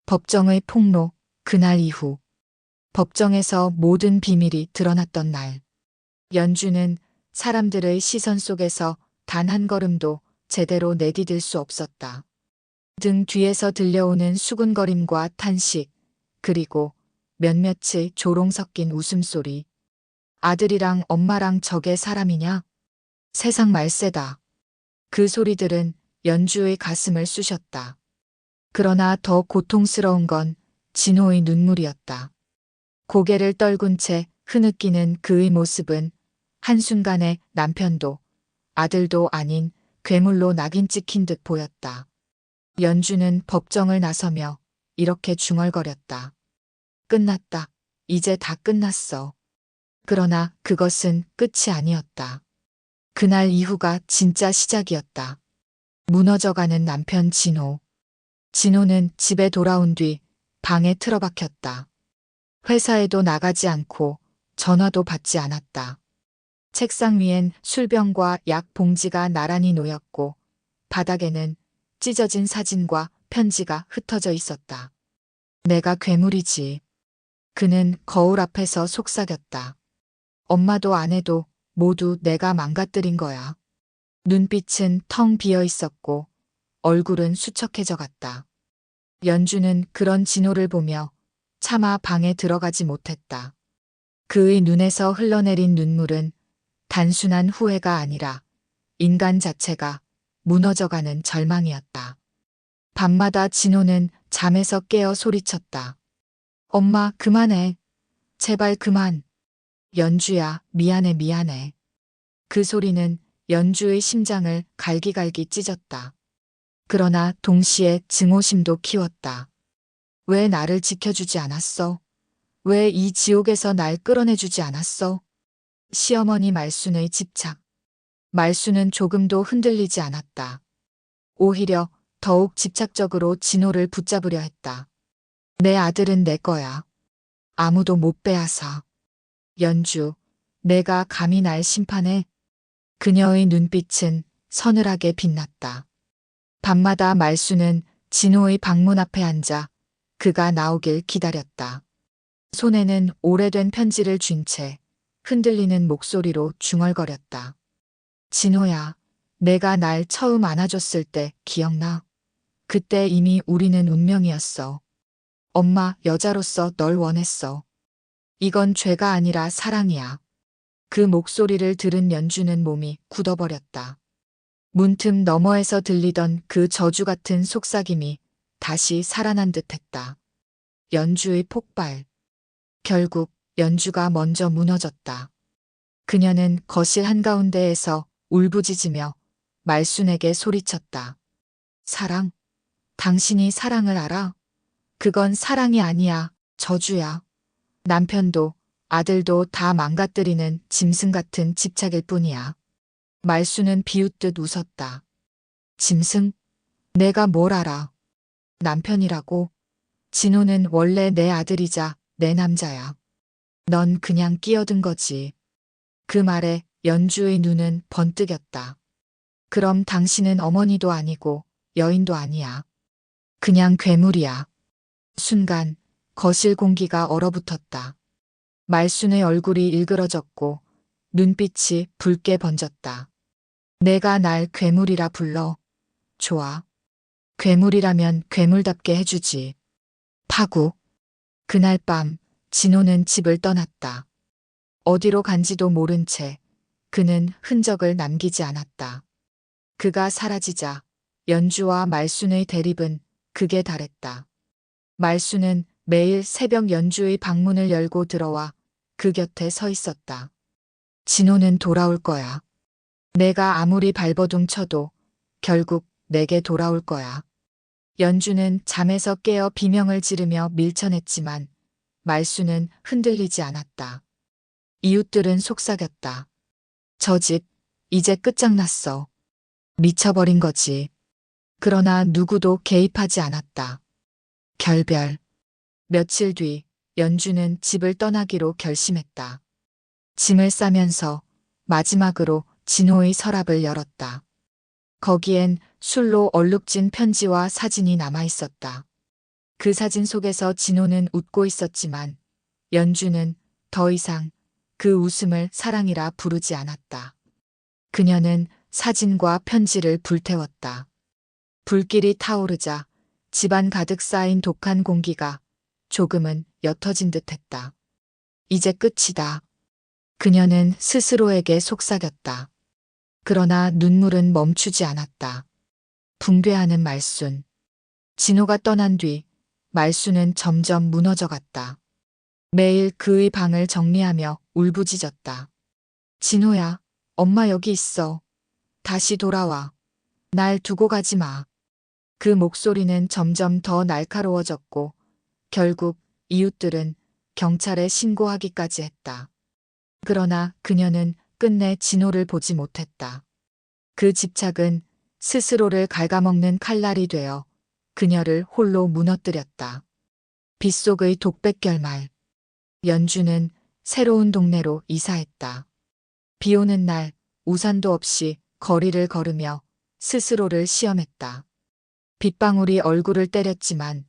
법정의 폭로, 그날 이후. 법정에서 모든 비밀이 드러났던 날. 연주는 사람들의 시선 속에서 단 한 걸음도 제대로 내디딜 수 없었다. 등 뒤에서 들려오는 수군거림과 탄식, 그리고 몇몇의 조롱 섞인 웃음소리. 아들이랑 엄마랑 저게 사람이냐? 세상 말세다. 그 소리들은 연주의 가슴을 쑤셨다. 그러나 더 고통스러운 건 진호의 눈물이었다. 고개를 떨군 채 흐느끼는 그의 모습은 한순간에 남편도 아들도 아닌 괴물로 낙인 찍힌 듯 보였다. 연주는 법정을 나서며 이렇게 중얼거렸다. 끝났다. 이제 다 끝났어. 그러나 그것은 끝이 아니었다. 그날 이후가 진짜 시작이었다. 무너져가는 남편 진호. 진호는 집에 돌아온 뒤 방에 틀어박혔다. 회사에도 나가지 않고 전화도 받지 않았다. 책상 위엔 술병과 약 봉지가 나란히 놓였고 바닥에는 찢어진 사진과 편지가 흩어져 있었다. 내가 괴물이지. 그는 거울 앞에서 속삭였다. 엄마도 아내도 모두 내가 망가뜨린 거야. 눈빛은 텅 비어 있었고 얼굴은 수척해져 갔다. 연주는 그런 진호를 보며 차마 방에 들어가지 못했다. 그의 눈에서 흘러내린 눈물은 단순한 후회가 아니라 인간 자체가 무너져가는 절망이었다. 밤마다 진호는 잠에서 깨어 소리쳤다. 엄마, 그만해. 제발 그만. 연주야, 미안해, 미안해. 그 소리는 연주의 심장을 갈기갈기 찢었다. 그러나 동시에 증오심도 키웠다. 왜 나를 지켜주지 않았어? 왜 이 지옥에서 날 끌어내주지 않았어? 시어머니 말순의 집착. 말순은 조금도 흔들리지 않았다. 오히려 더욱 집착적으로 진호를 붙잡으려 했다. 내 아들은 내 거야. 아무도 못 빼앗아. 연주, 내가 감히 날 심판해? 그녀의 눈빛은 서늘하게 빛났다. 밤마다 말순은 진호의 방문 앞에 앉아 그가 나오길 기다렸다. 손에는 오래된 편지를 쥔 채 흔들리는 목소리로 중얼거렸다. 진호야, 내가 날 처음 안아줬을 때 기억나? 그때 이미 우리는 운명이었어. 엄마, 여자로서 널 원했어. 이건 죄가 아니라 사랑이야. 그 목소리를 들은 연주는 몸이 굳어버렸다. 문틈 너머에서 들리던 그 저주 같은 속삭임이 다시 살아난 듯했다. 연주의 폭발. 결국 연주가 먼저 무너졌다. 그녀는 거실 한가운데에서 울부짖으며 말순에게 소리쳤다. 사랑? 당신이 사랑을 알아? 그건 사랑이 아니야. 저주야. 남편도 아들도 다 망가뜨리는 짐승 같은 집착일 뿐이야. 말순은 비웃듯 웃었다. 짐승? 내가 뭘 알아? 남편이라고? 진호는 원래 내 아들이자 내 남자야. 넌 그냥 끼어든 거지. 그 말에 연주의 눈은 번뜩였다. 그럼 당신은 어머니도 아니고 여인도 아니야. 그냥 괴물이야. 순간 거실 공기가 얼어붙었다. 말순의 얼굴이 일그러졌고 눈빛이 붉게 번졌다. 내가 날 괴물이라 불러. 좋아. 괴물이라면 괴물답게 해주지. 파국. 그날 밤 진호는 집을 떠났다. 어디로 간지도 모른 채 그는 흔적을 남기지 않았다. 그가 사라지자 연주와 말순의 대립은 극에 달했다. 말순은 매일 새벽 연주의 방문을 열고 들어와 그 곁에 서 있었다. 진호는 돌아올 거야. 내가 아무리 발버둥 쳐도 결국 내게 돌아올 거야. 연주는 잠에서 깨어 비명을 지르며 밀쳐냈지만 말순은 흔들리지 않았다. 이웃들은 속삭였다. 저 집, 이제 끝장났어. 미쳐버린 거지. 그러나 누구도 개입하지 않았다. 결별. 며칠 뒤 연주는 집을 떠나기로 결심했다. 짐을 싸면서 마지막으로 진호의 서랍을 열었다. 거기엔 술로 얼룩진 편지와 사진이 남아 있었다. 그 사진 속에서 진호는 웃고 있었지만 연주는 더 이상 그 웃음을 사랑이라 부르지 않았다. 그녀는 사진과 편지를 불태웠다. 불길이 타오르자 집안 가득 쌓인 독한 공기가 조금은 옅어진 듯했다. 이제 끝이다. 그녀는 스스로에게 속삭였다. 그러나 눈물은 멈추지 않았다. 붕괴하는 말순. 진호가 떠난 뒤 말순은 점점 무너져갔다. 매일 그의 방을 정리하며 울부짖었다. 진호야, 엄마 여기 있어. 다시 돌아와. 날 두고 가지 마. 그 목소리는 점점 더 날카로워졌고 결국 이웃들은 경찰에 신고하기까지 했다. 그러나 그녀는 끝내 진호를 보지 못했다. 그 집착은 스스로를 갉아먹는 칼날이 되어 그녀를 홀로 무너뜨렸다. 빗속의 독백결말. 연주는 새로운 동네로 이사했다. 비 오는 날 우산도 없이 거리를 걸으며 스스로를 시험했다. 빗방울이 얼굴을 때렸지만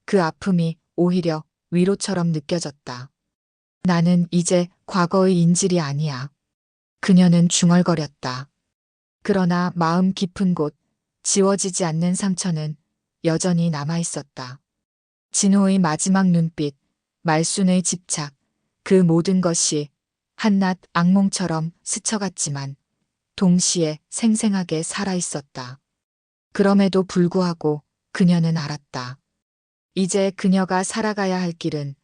그 아픔이 오히려 위로처럼 느껴졌다. 나는 이제 과거의 인질이 아니야. 그녀는 중얼거렸다. 그러나 마음 깊은 곳, 지워지지 않는 상처는 여전히 남아있었다. 진호의 마지막 눈빛, 말순의 집착, 그 모든 것이 한낱 악몽처럼 스쳐갔지만 동시에 생생하게 살아있었다. 그럼에도 불구하고 그녀는 알았다. 이제 그녀가 살아가야 할 길은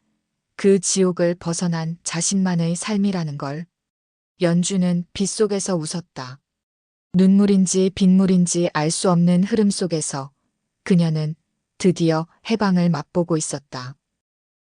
그 지옥을 벗어난 자신만의 삶이라는 걸. 연주는 빗속에서 웃었다. 눈물인지 빗물인지 알 수 없는 흐름 속에서 그녀는 드디어 해방을 맛보고 있었다.